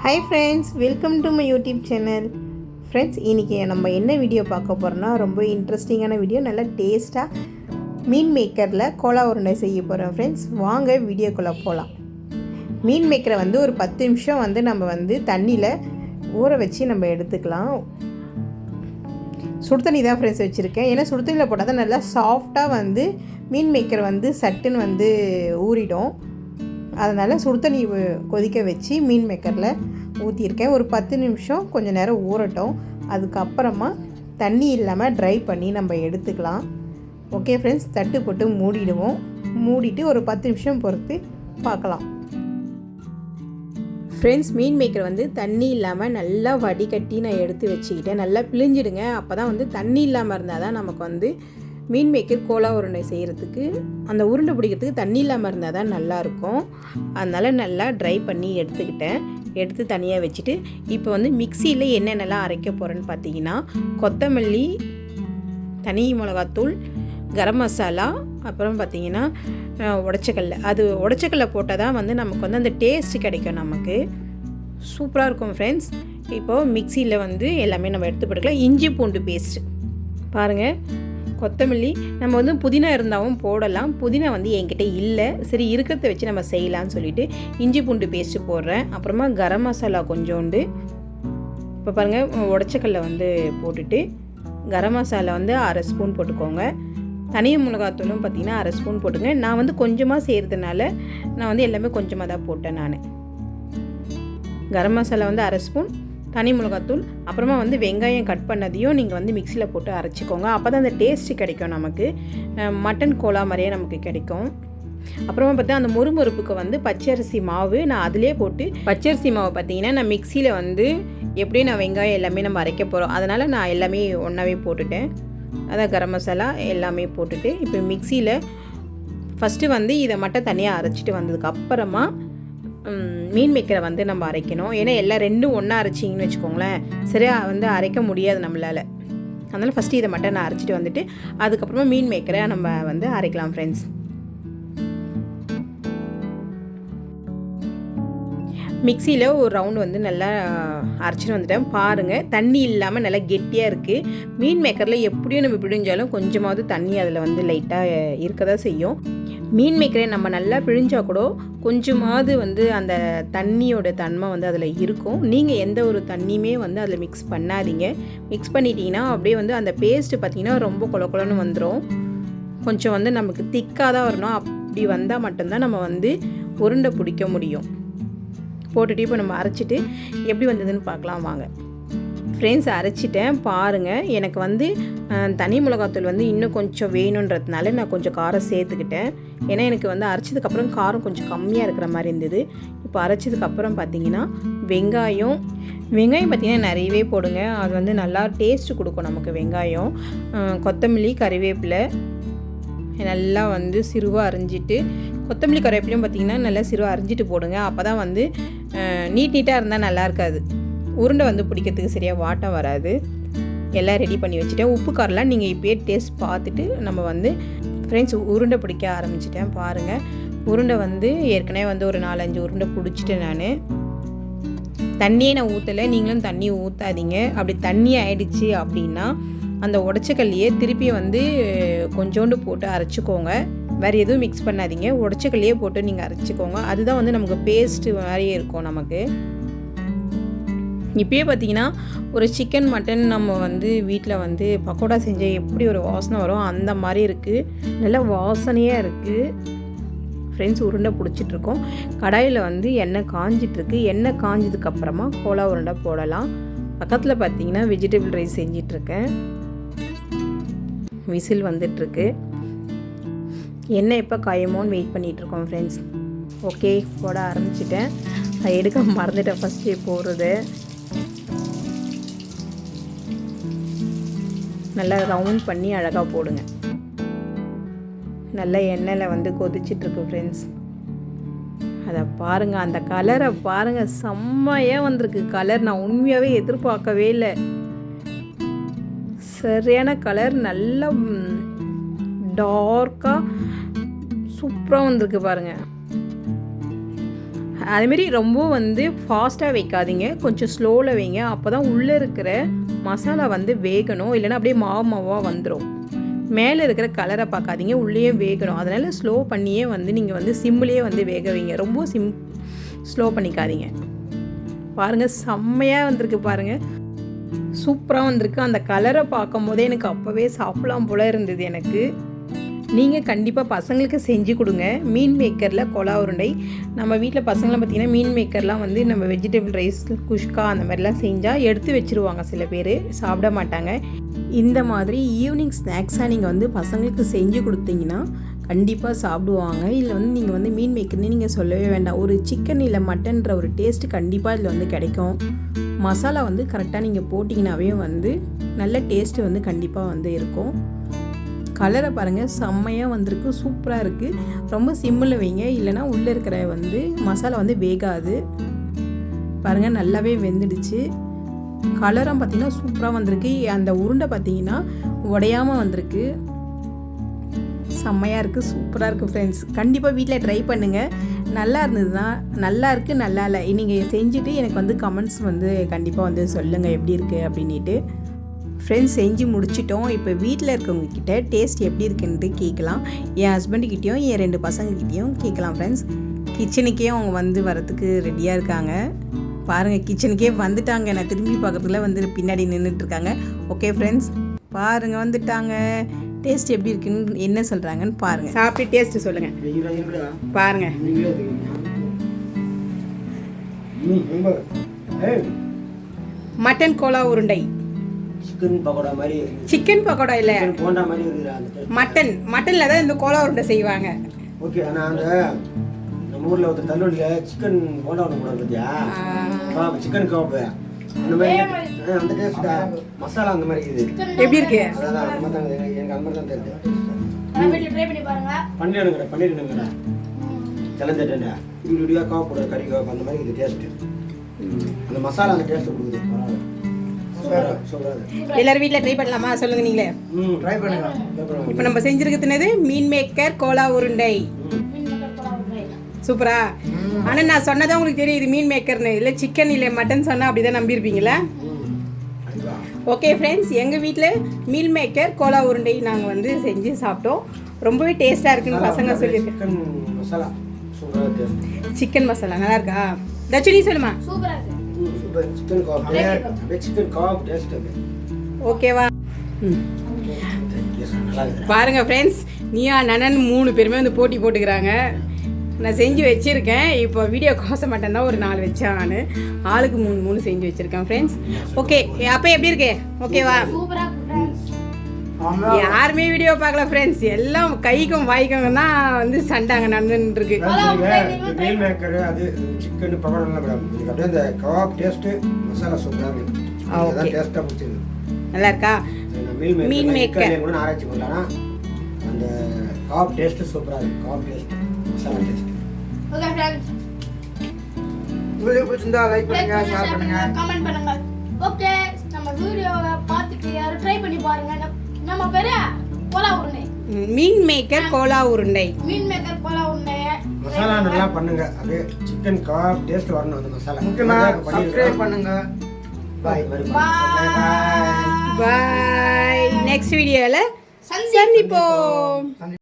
Hi friends, welcome to my YouTube channel. Friends, இன்றைக்கி நம்ம என்ன வீடியோ பார்க்க போகிறோன்னா ரொம்ப இன்ட்ரெஸ்டிங்கான வீடியோ. நல்லா டேஸ்ட்டாக மீன் மேக்கரில் கோலா உருண்டை செய்ய போகிறோம். ஃப்ரெண்ட்ஸ், வாங்க வீடியோக்குள்ளே போகலாம். மீன் மேக்கரை ஒரு 10 நிமிஷம் நம்ம தண்ணியில் ஊற வச்சு நம்ம எடுத்துக்கலாம். சுடு தண்ணி தான் ஃப்ரெண்ட்ஸ் வச்சுருக்கேன். ஏன்னா சுடு தண்ணியில் போட்டால் தான் நல்லா சாஃப்டாக மீன் மேக்கர் சட்டுன்னு ஊறிடும். அதனால் சுடு தண்ணி கொதிக்க வச்சு மீன் மேக்கரில் ஊற்றியிருக்கேன். ஒரு 10 நிமிஷம் கொஞ்சம் நேரம் ஊறட்டும். அதுக்கப்புறமா தண்ணி இல்லாமல் ட்ரை பண்ணி நம்ம எடுத்துக்கலாம். ஓகே ஃப்ரெண்ட்ஸ், தட்டு போட்டு மூடிடுவோம். மூடிட்டு ஒரு 10 நிமிஷம் பொறுத்து பார்க்கலாம். ஃப்ரெண்ட்ஸ், மீன் மேக்கர் தண்ணி இல்லாமல் நல்லா வடிகட்டி நான் எடுத்து வச்சுக்கிட்டேன். நல்லா பிழிஞ்சிடுங்க. அப்போ தான் தண்ணி இல்லாமல் இருந்தால் தான் நமக்கு மீன் மேக்கர் கோலா உருண்டை செய்கிறதுக்கு, அந்த உருண்டை பிடிக்கிறதுக்கு தண்ணி இல்லாமல் இருந்தால் தான் நல்லாயிருக்கும். அதனால் நல்லா ட்ரை பண்ணி எடுத்து தனியாக வச்சுட்டு, இப்போ மிக்சியில் என்னென்னலாம் அரைக்க போகிறேன்னு பார்த்தீங்கன்னா, கொத்தமல்லி, தனி மிளகாத்தூள், கரம் மசாலா, அப்புறம் பார்த்திங்கன்னா உடச்சக்கல்ல. அது உடச்சக்கல்ல போட்டால் தான் நமக்கு அந்த டேஸ்ட்டு கிடைக்கும். நமக்கு சூப்பராக இருக்கும் ஃப்ரெண்ட்ஸ். இப்போது மிக்சியில் எல்லாமே நம்ம எடுத்து போட்டுக்கலாம். இஞ்சி பூண்டு பேஸ்ட்டு பாருங்கள். கொத்தமல்லி நம்ம புதினா இருந்தாலும் போடலாம். புதினா என்கிட்ட இல்லை, சரி இருக்கிறத வச்சு நம்ம செய்யலான்னு சொல்லிவிட்டு இஞ்சி பூண்டு பேஸ்ட்டு போடுறேன். அப்புறமா கரம் மசாலா கொஞ்சோண்டு. இப்போ பாருங்கள், உடச்சக்கல்ல போட்டுட்டு கரம் மசாலா 1/2 ஸ்பூன் போட்டுக்கோங்க. தனி மிளகாத்தூளும் பார்த்திங்கன்னா 1/2 ஸ்பூன் போட்டுங்க. நான் கொஞ்சமாக செய்கிறதுனால நான் எல்லாமே கொஞ்சமாக தான் போட்டேன். நான் கரம் மசாலா 1/2 ஸ்பூன், தனி மிளகாத்தூள், அப்புறமா வெங்காயம் கட் பண்ணதையும் நீங்கள் மிக்சியில் போட்டு அரைச்சிக்கோங்க. அப்போ தான் அந்த டேஸ்ட்டு கிடைக்கும். நமக்கு மட்டன் கோலா மாதிரியே நமக்கு கிடைக்கும். அப்புறமா பார்த்தா அந்த முறுமுறுப்புக்கு பச்சரிசி மாவு நான் அதிலே போட்டு, பச்சரிசி மாவு பார்த்திங்கன்னா நான் மிக்சியில் எப்படியும் நான் வெங்காயம் எல்லாமே நம்ம அரைக்க போகிறோம். அதனால் நான் எல்லாமே ஒன்றாவே போட்டுட்டேன். அதான் கரம் மசாலா எல்லாமே போட்டுட்டு, இப்போ மிக்சியில் ஃபஸ்ட்டு இதை மட்டும் தனியாக அரைச்சிட்டு வந்ததுக்கப்புறமா மீன் மேக்கரை நம்ம அரைக்கணும். ஏன்னா எல்லாம் ரெண்டும் ஒன்றா அரைச்சிங்கன்னு வச்சுக்கோங்களேன், சரியாக அரைக்க முடியாது நம்மளால். அதனால் ஃபஸ்ட்டு இதை மட்டும் நான் அரைச்சிட்டு அதுக்கப்புறமா மீன் மேக்கரை நம்ம அரைக்கலாம் ஃப்ரெண்ட்ஸ். மிக்சியில் ஒரு ரவுண்டு நல்லா அரைச்சிட்டு வந்துட்டேன். பாருங்கள், தண்ணி இல்லாமல் நல்லா கெட்டியாக இருக்குது. மீன் மேக்கரில் எப்படியும் நம்ம பிழிஞ்சாலும் கொஞ்சமாவது தண்ணி அதில் லைட்டாக இருக்க தான் செய்யும். மீன் மேக்கரை நம்ம நல்லா பிழிஞ்சால் கூட கொஞ்சமாவது அந்த தண்ணியோட தன்மை அதில் இருக்கும். நீங்கள் எந்த ஒரு தண்ணியுமே அதில் மிக்ஸ் பண்ணாதீங்க. மிக்ஸ் பண்ணிட்டீங்கன்னா அப்படியே அந்த பேஸ்ட்டு பார்த்திங்கன்னா ரொம்ப கொலன்னு வந்துடும். கொஞ்சம் நமக்கு திக்காக தான் வரணும். அப்படி வந்தால் மட்டும்தான் நம்ம உருண்டை பிடிக்க முடியும். போட்டுட்டு இப்போ நம்ம அரைச்சிட்டு எப்படி வந்ததுன்னு பார்க்கலாம் வாங்க. ஃப்ரெண்ட்ஸ், அரைச்சிட்டேன் பாருங்கள். எனக்கு தனி மிளகாத்தூள் இன்னும் கொஞ்சம் வேணுன்றதுனால நான் கொஞ்சம் காரம் சேர்த்துக்கிட்டேன். ஏன்னா எனக்கு அரைச்சதுக்கப்புறம் காரம் கொஞ்சம் கம்மியாக இருக்கிற மாதிரி இருந்தது. இப்போ அரைச்சதுக்கப்புறம் பார்த்திங்கன்னா வெங்காயம் பார்த்திங்கன்னா நிறையவே போடுங்க. அது நல்லா டேஸ்ட்டு கொடுக்கும் நமக்கு. வெங்காயம், கொத்தமல்லி, கறிவேப்பிலை நல்லா சிறுவாக அரிஞ்சிட்டு, கொத்தமல்லி கறிவேப்பிலையும் பார்த்திங்கன்னா நல்லா சிறுவாக அரிஞ்சிட்டு போடுங்க. அப்போ தான் நீட்டாக இருந்தால் நல்லா இருக்காது. உருண்டை பிடிக்கிறதுக்கு சரியாக வாட்டம் வராது. எல்லாம் ரெடி பண்ணி வச்சுட்டேன். உப்பு காரெலாம் நீங்கள் இப்போயே டேஸ்ட் பார்த்துட்டு நம்ம ஃப்ரெண்ட்ஸ் உருண்டை பிடிக்க ஆரம்பிச்சிட்டேன். பாருங்கள், உருண்டை ஏற்கனவே ஒரு 4-5 உருண்டை பிடிச்சிட்டேன். நான் தண்ணியே நான் ஊற்றலை, நீங்களும் தண்ணி ஊற்றாதீங்க. அப்படி தண்ணி ஆயிடுச்சு அப்படின்னா அந்த உடச்சக்கல்லையே திருப்பி கொஞ்சோண்டு போட்டு அரைச்சிக்கோங்க. வேறு எதுவும் மிக்ஸ் பண்ணாதீங்க. உடச்சக்கல்லையே போட்டு நீங்கள் அரைச்சிக்கோங்க. அதுதான் நமக்கு பேஸ்ட்டு மாதிரியே இருக்கும் நமக்கு. இப்போயே பார்த்திங்கன்னா ஒரு சிக்கன் மட்டன் நம்ம வீட்டில் பக்கோடா செஞ்சால் எப்படி ஒரு வாசனை வரும் அந்த மாதிரி இருக்குது. நல்லா வாசனையாக இருக்குது. ஃப்ரெண்ட்ஸ், உருண்டை பிடிச்சிட்ருக்கோம். கடாயில் எண்ணெய் காஞ்சிட்ருக்கு. எண்ணெய் காஞ்சதுக்கப்புறமா கோலா உருண்டை போடலாம். பக்கத்தில் பார்த்திங்கன்னா வெஜிடபிள் ரைஸ் செஞ்சிட்ருக்கேன். விசில் வந்துட்டுருக்கு. எண்ணெய் எப்போ காயுமோன்னு வெயிட் பண்ணிகிட்ருக்கோம் ஃப்ரெண்ட்ஸ். ஓகே, போட ஆரம்பிச்சிட்டேன். நான் எடுக்க மறந்துட்டேன் ஃபஸ்ட்டே போடுறது. நல்லா ரவுண்ட் பண்ணி அழகாக போடுங்க. நல்லா எண்ணெயில் கொதிச்சிட்ருக்கு ஃப்ரெண்ட்ஸ். அதை பாருங்கள், அந்த கலரை பாருங்கள், செம்மையாக வந்திருக்கு கலர். நான் உண்மையாகவே எதிர்பார்க்கவே இல்லை. சரியான கலர், நல்லா டார்க்காக சூப்பராக வந்திருக்கு பாருங்கள். அதுமாரி ரொம்ப வந்து ஃபாஸ்ட்டாக வைக்காதீங்க, கொஞ்சம் ஸ்லோவில் வைங்க. அப்போ தான் உள்ளே இருக்கிற மசாலா வந்து வேகணும், இல்லைன்னா அப்படியே மாவாக வந்துடும். மேலே இருக்கிற கலரை பார்க்காதீங்க, உள்ளேயே வேகணும். அதனால் ஸ்லோ பண்ணியே வந்து நீங்கள் வந்து சிம்லேயே வந்து வேக வைங்க. ரொம்ப ஸ்லோ பண்ணிக்காதீங்க. பாருங்கள், செம்மையாக வந்திருக்கு பாருங்கள், சூப்பராக வந்திருக்கு. அந்த கலரை பார்க்கும் போதே எனக்கு அப்போவே சாப்பிடலாம் போல் இருந்தது எனக்கு. நீங்கள் கண்டிப்பாக பசங்களுக்கு செஞ்சு கொடுங்க. மீன் மேக்கரில் கோலா உருண்டை. நம்ம வீட்டில் பசங்களாம் பார்த்திங்கன்னா மீன் மேக்கர்லாம் வந்து நம்ம வெஜிடபிள் ரைஸ், குஷ்கா அந்த மாதிரிலாம் செஞ்சால் எடுத்து வச்சுருவாங்க, சில பேர் சாப்பிட மாட்டாங்க. இந்த மாதிரி ஈவினிங் ஸ்நாக்ஸாக நீங்கள் வந்து பசங்களுக்கு செஞ்சு கொடுத்தீங்கன்னா கண்டிப்பாக சாப்பிடுவாங்க. இல்லை வந்து நீங்கள் வந்து மீன் மேக்கர்னு நீங்கள் சொல்லவே வேண்டாம், ஒரு சிக்கன் இல்லை மட்டன்ற ஒரு டேஸ்ட்டு கண்டிப்பாக இதில் வந்து கிடைக்கும். மசாலா வந்து கரெக்டாக நீங்கள் போட்டிங்கனாவே வந்து நல்ல டேஸ்ட்டு வந்து கண்டிப்பாக வந்து இருக்கும். கலரை பாருங்கள், செம்மையாக வந்திருக்கு, சூப்பராக இருக்குது. ரொம்ப சிம்மில் வைங்க, இல்லைனா உள்ளே இருக்கிற வந்து மசாலா வந்து வேகாது. பாருங்கள், நல்லாவே வெந்துடுச்சு. கலரும் பார்த்திங்கன்னா சூப்பராக வந்திருக்கு. அந்த உருண்டை பார்த்திங்கன்னா உடையாமல் வந்திருக்கு, செம்மையாக இருக்குது, சூப்பராக இருக்குது ஃப்ரெண்ட்ஸ். கண்டிப்பாக வீட்டில் ட்ரை பண்ணுங்கள். நல்லா இருந்ததுன்னா நல்லா இருக்குது, நல்லா இல்லை நீங்கள் செஞ்சுட்டு எனக்கு வந்து கமெண்ட்ஸ் வந்து கண்டிப்பாக வந்து சொல்லுங்கள் எப்படி இருக்குது அப்படின்ட்டு. ஃப்ரெண்ட்ஸ், செஞ்சு முடிச்சிட்டோம். இப்போ வீட்டில் இருக்கவங்கக்கிட்ட டேஸ்ட் எப்படி இருக்குன்ட்டு கேட்கலாம். என் ஹஸ்பண்டுக்கிட்டேயும் என் 2 பசங்கக்கிட்டேயும் கேட்கலாம் ஃப்ரெண்ட்ஸ். கிச்சனுக்கே அவங்க வந்து வரத்துக்கு ரெடியாக இருக்காங்க. பாருங்கள், கிச்சனுக்கே வந்துட்டாங்க. நான் திரும்பி பார்க்குறதுல வந்து பின்னாடி நின்றுட்டுருக்காங்க. ஓகே ஃப்ரெண்ட்ஸ், பாருங்கள் வந்துட்டாங்க. டேஸ்ட் எப்படி இருக்குன்னு என்ன சொல்கிறாங்கன்னு பாருங்கள். சாப்பிட்டு டேஸ்ட்டு சொல்லுங்கள். பாருங்கள், மட்டன் கோலா உருண்டை. சிக்கன் பக்கோடா இல்ல, மட்டன்ல தான் இந்த கோலா உருண்டை செய்வாங்க. ஓகே, ஆனா அந்த நம்ம ஊர்ல ஒரு தள்ளுவண்டில சிக்கன் போண்டா ஒன்று போடுறது பத்தியா, சிக்கன் கபாப் அந்த மாதிரி, அந்த டேஸ்ட் மசாலா அந்த மாதிரி இருக்குது. எப்படி இருக்கு? அதான் அந்த மாதிரி தான் எனக்கு அந்த மாதிரி தான் தெரியுது. நான் வீட்ல ட்ரை பண்ணி பாருங்க. பண்ணிடுங்கடா செலந்தட்டேன்டா வீடியோ கபாப் போடுற கறி கபாப் அந்த மாதிரி இது டேஸ்ட். அந்த மசாலா அந்த டேஸ்ட் கொடுக்குது. எல்லாரும் வீட்டில் ட்ரை பண்ணலாமா? சொல்லுங்க நீங்களே. ட்ரை பண்ணுங்க. இப்போ நம்ம செஞ்சிருக்கிறது மீன் மேக்கர் கோலா உருண்டை. சூப்பரா? ஆனால் நான் சொன்னதான் உங்களுக்கு தெரியும் இது மீன் மேக்கர்னு. இல்லை சிக்கன் இல்லை மட்டன் சொன்னால் அப்படி தான் நம்பியிருப்பீங்களா? ஓகே ஃப்ரெண்ட்ஸ், எங்கள் வீட்டில் மீல் மேக்கர் கோலா உருண்டை நாங்கள் வந்து செஞ்சு சாப்பிட்டோம். ரொம்பவே டேஸ்ட்டாக இருக்குன்னு பசங்க சொல்லியிருக்கேன். சிக்கன் மசாலா நல்லா இருக்கா? தட்சினி சொல்லுமா? ஓகேவா? பாருங்க ஃப்ரெண்ட்ஸ், நீயா நனன் 3 பேருமே வந்து போட்டி போட்டுக்கிறாங்க. நான் செஞ்சு வச்சுருக்கேன். இப்போ வீடியோ கோச மாட்டேன் தான் ஒரு 4 வச்சேன். நான் ஆளுக்கு 3 செஞ்சு வச்சுருக்கேன் ஃப்ரெண்ட்ஸ். ஓகே, அப்போ எப்படி இருக்கு? ஓகேவா? யாருமே வீடியோ பார்க்கல ஃப்ரெண்ட்ஸ், எல்லாம் கைக்கும் வாய்க்கும் தான் வந்து சண்டாங்க நடந்துட்டு இருக்கு. மீல் மேக்கர் அது சிக்கன் பக்கோடா அப்படியே அந்த கபாப் டேஸ்ட் மசாலா சூப்பரா இருக்கு. அதான் டேஸ்டா பிடிச்சது. நல்லா இருக்கா? மீல் மேக்கர் கூட ஆராய்ச்சி பண்ணலாம். அந்த கபாப் டேஸ்ட் சூப்பரா இருக்கு. Kebab taste, masala taste. Okay friends, video பிடிச்சிருந்தா லைக் பண்ணுங்க, ஷேர் பண்ணுங்க, கமெண்ட் பண்ணுங்க. ஓகே, நம்ம வீடியோவை பார்த்துட்டு யாரும் ட்ரை பண்ணி பாருங்க. நம்ம பேரு கோலா உருண்டை, மீன் மேக்கர் கோலா உருண்டை. மீன் மேக்கர் கோலா உருண்டை மசாலா நல்லா பண்ணுங்க. அப்படியே சிக்கன் கபாப் டேஸ்ட் வரணும் அந்த மசாலா. முக்கியமா சப்ஸ்கிரைப் பண்ணுங்க. By by. நெக்ஸ்ட் வீடியோல சந்திப்போம்.